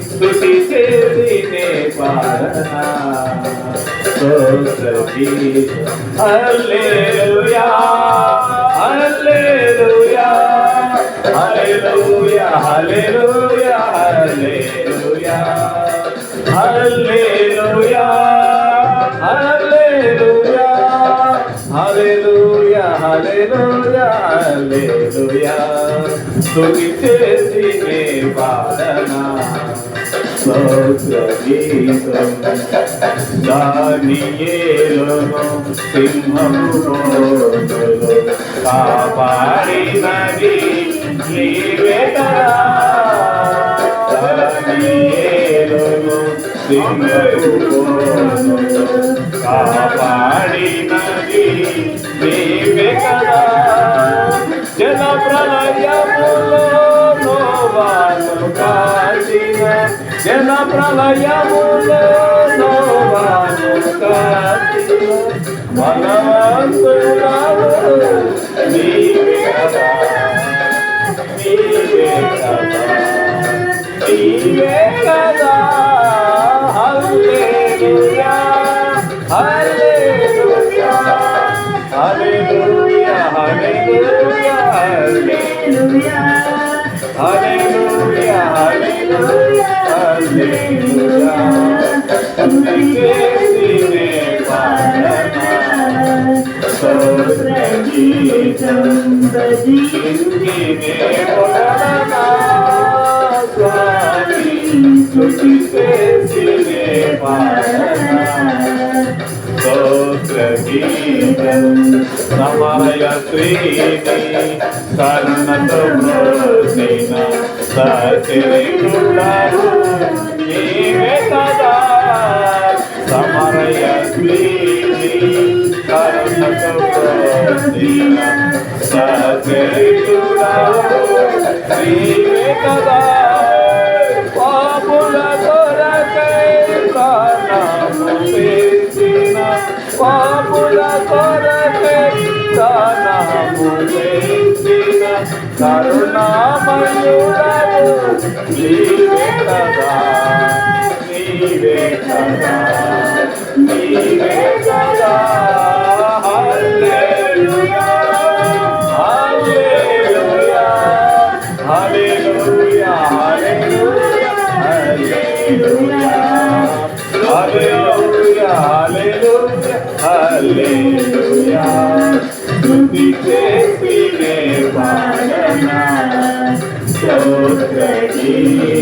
స్తుతి చేసినే పాడనా హల్లెలూయా హల్లెలూయా హల్లెలూయా హల్లెలూయా హల్లెలూయా హల్లెలూయా హల్లెలూయా హల్లెలూయా హల్లెలూయా హల్లెలూయా స్తుతి చేసినే పాడనా స్తోత్రగీతం దానియేలును సింహము బోధులు కాపాడినది నీవే కదా దానియేలును సింహము బోధులు కాపాడినది నీవే కదా జల ప్రళయములో నోవాను కాచిన జన ప్రళయములో నోవాను కాచిన బలవంతుడవు నీవే కదా నీవే కదా నీవే కదా హల్లెలూయా హల్లెలూయా హల్లెలూయా హల్లెలూయా హల్లెలూయా హల్లెలూయా హల్లెలూయా హల్లెలూయా స్తుతినే పాడనా స్తోత్రగీతం భజించినే పాడనా స్వామి స్తుతినే పాడనా స్తోత్రగీతం సమయ శ్రీని కరుణతో మోసిన సచరితుడవు నీవే కదా సమయ శ్రీని కరుణతో మోసిన సచరితుడవు నీవే కదా పాపుల కొరకై ప్రాణము వేసిన పాపుల కొరకై ప్రాణము వేసిన కరుణామయుడవు నీవే కదా నీవే కదా నీవే కదా హల్లెలూయా హల్లెలూయా హల్లెలూయా హల్లెలూయా హల్లెలూయా హల్లెలూయా హల్లెలూయా స్తుతి చేసినే పాడనా స్తోత్రగీతం